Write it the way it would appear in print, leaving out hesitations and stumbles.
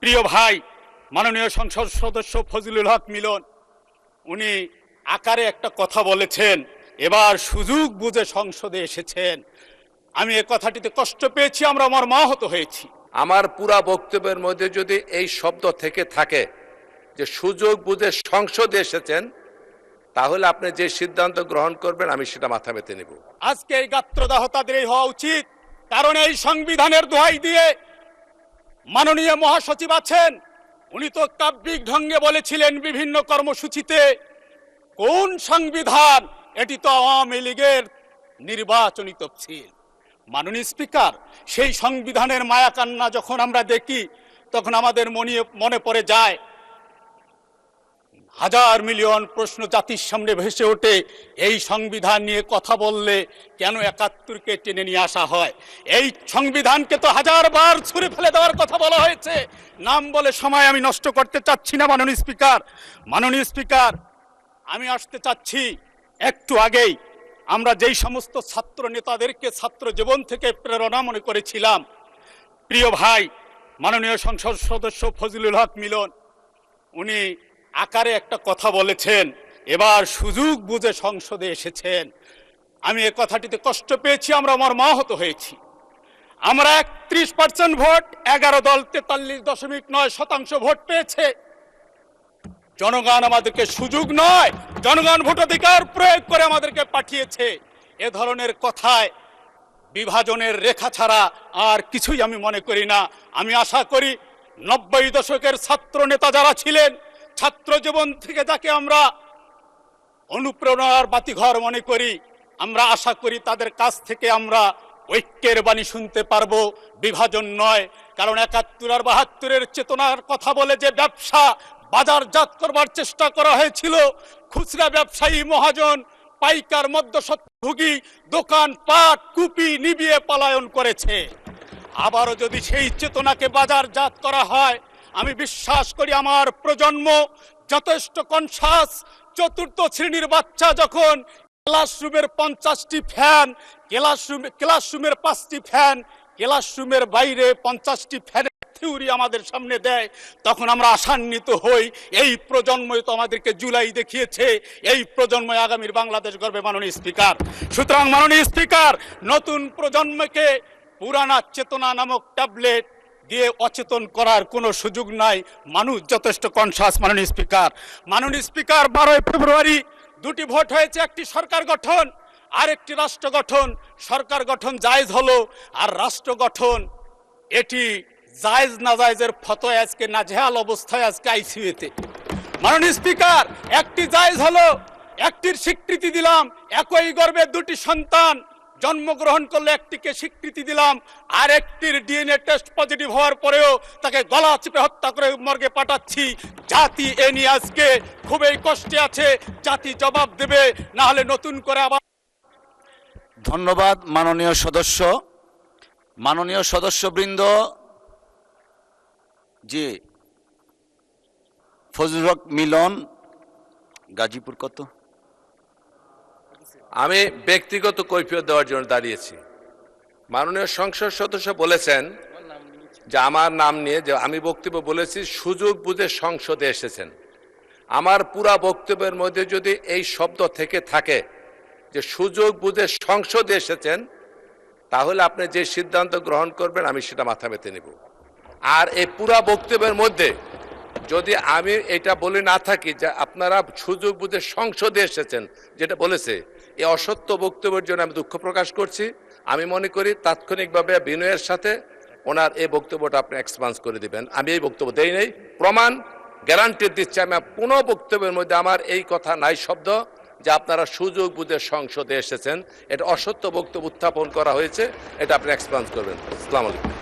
প্রিয় ভাই মাননীয় সংসদ সদস্য ফজলুল হক মিলন উনি আকারে একটা কথা বলেছেন, এবার সুযোগ বুঝে সংসদে এসেছেন। আমি এই কথাটিতে কষ্ট পেয়েছি, আমরা মর্মাহত হয়েছি। আমার পুরা বক্তব্যের মধ্যে যদি এই শব্দ থেকে থাকে যে সুযোগ বুঝে সংসদে এসেছেন, তাহলে আপনি যে সিদ্ধান্ত গ্রহণ করবেন আমি সেটা মাথা পেতে নেব। আজকে এই গাত্রদাহ তাদেরই হওয়া উচিত, কারণ এই সংবিধানের দোহাই দিয়ে মাননীয় মহাসচিব আছেন, উনি তো কাব্যিক ঢঙ্গে বলেছিলেন বিভিন্ন কর্মসূচিতে, কোন সংবিধান, এটি তো আওয়ামী লীগের নির্বাচনী তফসিল। মাননীয় স্পিকার, সেই সংবিধানের মায়াকান্না যখন আমরা দেখি তখন আমাদের মনে পড়ে যায় হাজার মিলিয়ন প্রশ্ন জাতির সামনে ভেসে ওঠে। এই সংবিধান নিয়ে কথা বললে কেন ৭১কে টেনে নিয়ে আসা হয়? এই সংবিধানকে তো হাজারবার ছুঁড়ে ফেলে দেওয়ার কথা বলা হয়েছে। নাম বলে সময় আমি নষ্ট করতে চাচ্ছি না। মাননীয় স্পিকার, আমি আসতে চাচ্ছি একটু আগেই আমরা যেই সমস্ত ছাত্র নেতাদেরকে ছাত্র জীবন থেকে প্রেরণা মনে করেছিলাম, প্রিয় ভাই মাননীয় সংসদ সদস্য ফজলুল হক মিলন উনি আকারে একটা কথা বলেছেন, এবার সুযোগ বুঝে সংসদে এসেছেন। আমি এই কথাটিতে কষ্ট পেয়েছি, আমরা মর্মাহত হয়েছি। আমরা ৩১% ভোট, ১১ দল ৪৩.৯% ভোট পেয়েছে। জনগণ আমাদেরকে সুযোগ নয়, জনগণ ভোটাধিকার প্রয়োগ করে আমাদেরকে পাঠিয়েছে। এ ধরনের কথায় বিভাজনের রেখা ছাড়া আর কিছুই আমি মনে করি না। আমি আশা করি ৯০ দশকের ছাত্র নেতা যারা ছিলেন, ছাত্র জীবন থেকে যাকে আমরা অনুপ্রেরণার বাতিঘর মনে করি, আমরা আশা করি তাদের কাছ থেকে আমরা ঐক্যের বাণী শুনতে পারবো, বিভাজন নয়। কারণ ৭১ আর ৭২-এর চেতনার কথা বলে যে ব্যবসা বাজারজাত করবার চেষ্টা করা হয়েছিল, খুচরা ব্যবসায়ী, মহাজন, পাইকার, মধ্যস্বত্বভোগী দোকান পাট কুপি নিবিয়ে পলায়ন করেছে। আবারও যদি সেই চেতনাকে বাজারজাত করা হয়, আমি বিশ্বাস করি আমার প্রজন্ম যথেষ্ট কনসাস। চতুর্থ শ্রেণীর বাচ্চা যখন ক্লাসরুমের 50টি ফ্যান, ক্লাসরুমের 5টি ফ্যান, ক্লাসরুমের বাইরে 50টি ফ্যানের থিওরি আমাদের সামনে দেয়, তখন আমরা আশান্বিত হই। এই প্রজন্মই তো আমাদেরকে জুলাই দেখিয়েছে, এই প্রজন্মই আগামীর বাংলাদেশ গড়বে মাননীয় স্পিকার। সুতরাং মাননীয় স্পিকার, নতুন প্রজন্মকে পুরানা চেতনা নামক ট্যাবলেট দিয়ে অচেতন করার কোনো সুযোগ নাই। মানুষ যথেষ্ট কনসাস। মাননীয় স্পিকার, 12 ফেব্রুয়ারি দুটি ভোট হয়েছে, একটি সরকার গঠন আর একটি রাষ্ট্র গঠন। সরকার গঠন জায়েজ হলো, আর রাষ্ট্র গঠন এটি জায়েজ না জায়েজের ফতোয়া আজকে নাজেহাল অবস্থায় আজকে আইসিইউতে। মাননীয় স্পিকার, একটি জায়েজ হলো, একটির স্বীকৃতি দিলাম, একই গর্ভে দুটি সন্তান জন্মগ্রহণ করলে একটিকে স্বীকৃতি দিলাম, আর একটির ডিএনএ টেস্ট পজিটিভ হওয়ার পরেও তাকে গলা চিপে হত্যা করে মর্গে পাঠাচ্ছি। জাতি এ নিয়ে আজকে খুবই কষ্টে আছে, জাতি জবাব দেবে, না হলে নতুন করে আবার। ধন্যবাদ মাননীয় সদস্যবৃন্দ। জি, ফজলুল হক মিলন, গাজীপুর কত? আমি ব্যক্তিগত কৈফিয়ত দেওয়ার জন্য দাঁড়িয়েছি। মাননীয় সংসদ সদস্য বলেছেন যে আমার নাম নিয়ে যে আমি বক্তব্য বলেছি সুযোগ বুঝে সংসদে এসেছেন। আমার পুরা বক্তব্যের মধ্যে যদি এই শব্দ থেকে থাকে যে সুযোগ বুঝে সংসদে এসেছেন, তাহলে আপনি যে সিদ্ধান্ত গ্রহণ করবেন আমি সেটা মাথা পেতে নেব। আর এই পুরা বক্তব্যের মধ্যে যদি আমি এটা বলে না থাকি যে আপনারা সুযোগ বুঝে সংসদে এসেছেন, যেটা বলেছে, এই অসত্য বক্তব্যের জন্য আমি দুঃখ প্রকাশ করছি। আমি মনে করি তাৎক্ষণিকভাবে বিনয়ের সাথে ওনার এই বক্তব্যটা আপনি এক্সপান্স করে দিবেন। আমি এই বক্তব্য দেই নাই, প্রমাণ গ্যারান্টি দিচ্ছি আমি কোনো বক্তব্যের মধ্যে আমার এই কথা নাই শব্দ যে আপনারা সুযোগ বুঝে সংসদে এসেছেন। এটা অসত্য বক্তব্য উত্থাপন করা হয়েছে, এটা আপনি এক্সপান্স করবেন। আসসালামু আলাইকুম।